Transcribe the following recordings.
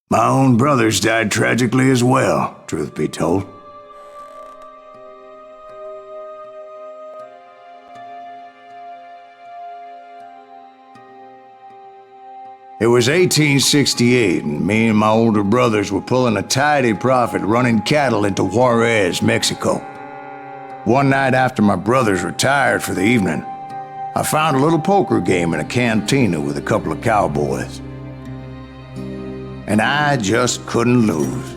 My own brothers died tragically as well, truth be told. It was 1868, and me and my older brothers were pulling a tidy profit running cattle into Juarez, Mexico. One night after my brothers retired for the evening, I found a little poker game in a cantina with a couple of cowboys. And I just couldn't lose.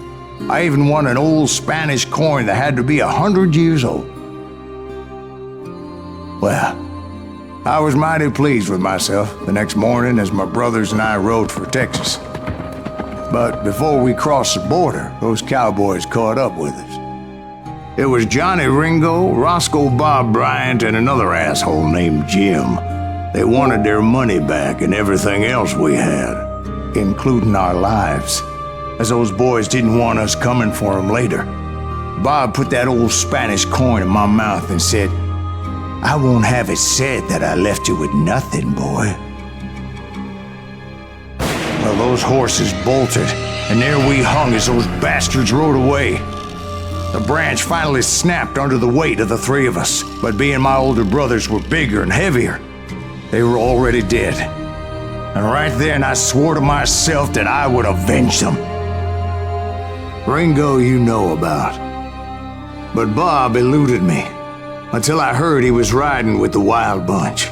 I even won an old Spanish coin that had to be 100 years old. Well, I was mighty pleased with myself the next morning as my brothers and I rode for Texas. But before we crossed the border, those cowboys caught up with us. It was Johnny Ringo, Roscoe Bob Bryant, and another asshole named Jim. They wanted their money back and everything else we had, including our lives, as those boys didn't want us coming for them later. Bob put that old Spanish coin in my mouth and said, "I won't have it said that I left you with nothing, boy." Well, those horses bolted, and there we hung as those bastards rode away. The branch finally snapped under the weight of the three of us, but being my older brothers were bigger and heavier, they were already dead. And right then I swore to myself that I would avenge them. Ringo you know about, but Bob eluded me until I heard he was riding with the Wild Bunch.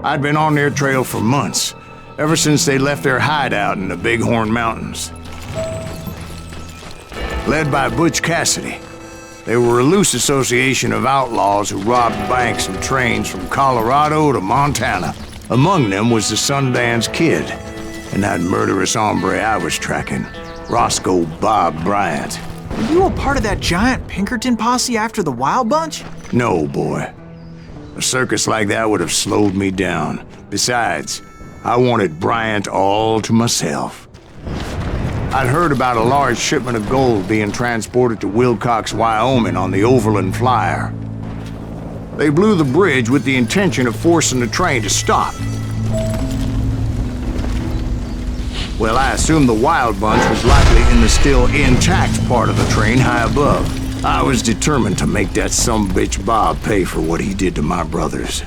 I'd been on their trail for months, ever since they left their hideout in the Bighorn Mountains. Led by Butch Cassidy, they were a loose association of outlaws who robbed banks and trains from Colorado to Montana. Among them was the Sundance Kid, and that murderous hombre I was tracking, Roscoe Bob Bryant. Were you a part of that giant Pinkerton posse after the Wild Bunch? No, boy. A circus like that would have slowed me down. Besides, I wanted Bryant all to myself. I'd heard about a large shipment of gold being transported to Wilcox, Wyoming on the Overland Flyer. They blew the bridge with the intention of forcing the train to stop. Well, I assumed the Wild Bunch was likely in the still intact part of the train high above. I was determined to make that sumbitch Bob pay for what he did to my brothers.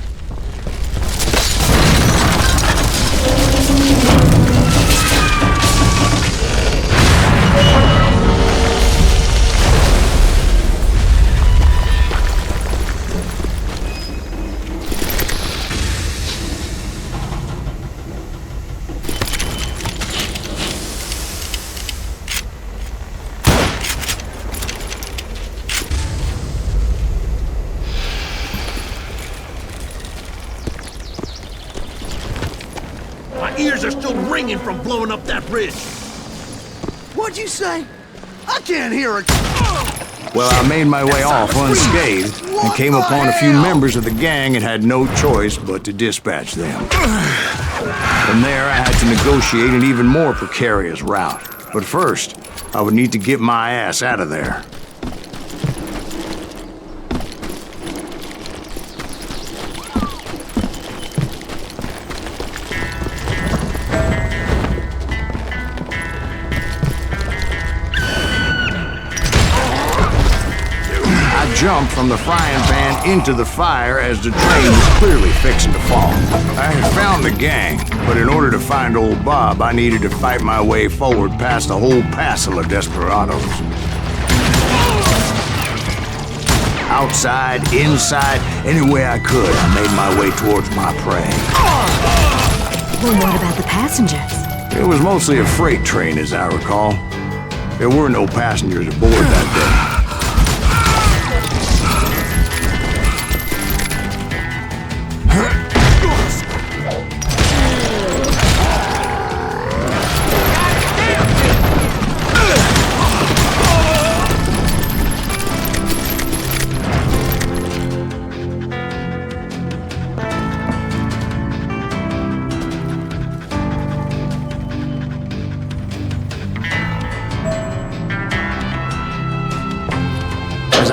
Ears are still ringing from blowing up that bridge. What'd you say? I can't hear it. Well, I made my way off unscathed and came upon a few members of the gang and had no choice but to dispatch them. From there, I had to negotiate an even more precarious route. But first, I would need to get my ass out of there. Jumped from the frying pan into the fire as the train was clearly fixing to fall. I had found the gang, but in order to find old Bob, I needed to fight my way forward past a whole passel of desperados. Outside, inside, any way I could, I made my way towards my prey. Well, what about the passengers? It was mostly a freight train, as I recall. There were no passengers aboard that day.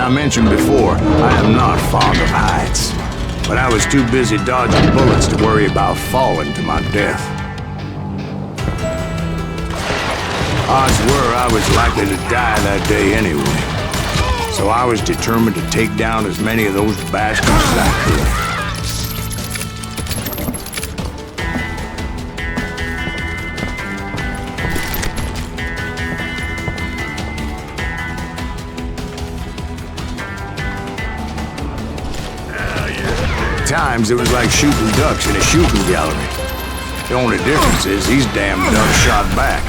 I mentioned before, I am not fond of heights. But I was too busy dodging bullets to worry about falling to my death. Odds were I was likely to die that day anyway. So I was determined to take down as many of those bastards as I could. At times, it was like shooting ducks in a shooting gallery. The only difference is these damn ducks shot back.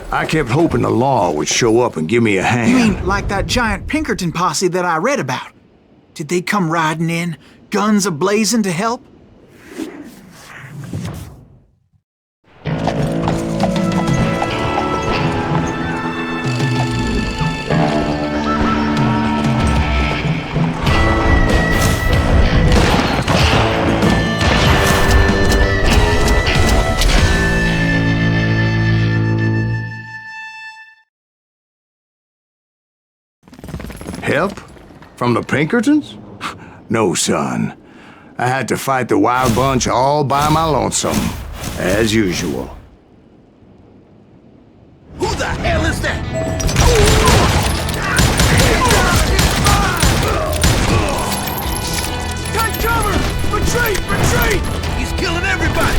I kept hoping the law would show up and give me a hand. You mean like that giant Pinkerton posse that I read about? Did they come riding in, guns a-blazing to help? Help? From the Pinkertons? No, son. I had to fight the Wild Bunch all by my lonesome, as usual. Who the hell is that? Take cover! Retreat! Retreat! He's killing everybody!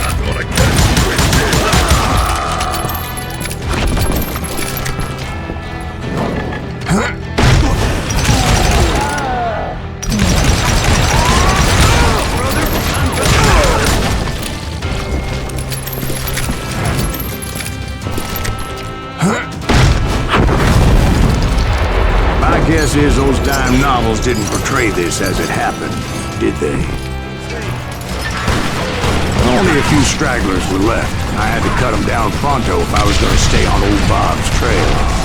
I'm gonna catch you with this. My guess is those dime novels didn't portray this as it happened, did they? Only a few stragglers were left. I had to cut them down pronto if I was going to stay on old Bob's trail.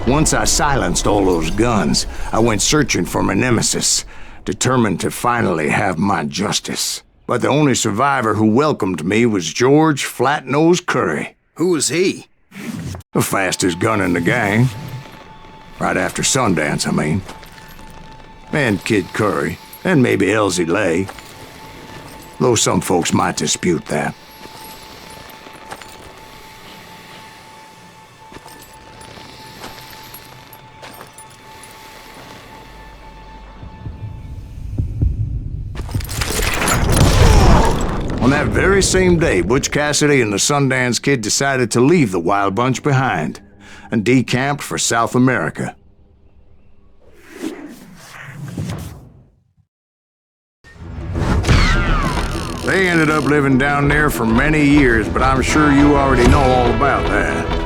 Once I silenced all those guns, I went searching for my nemesis, determined to finally have my justice. But the only survivor who welcomed me was George Flat-Nosed Curry. Who was he? The fastest gun in the gang. Right after Sundance, I mean. And Kid Curry, and maybe Elsie Lay. Though some folks might dispute that. On that very same day, Butch Cassidy and the Sundance Kid decided to leave the Wild Bunch behind and decamped for South America. They ended up living down there for many years, but I'm sure you already know all about that.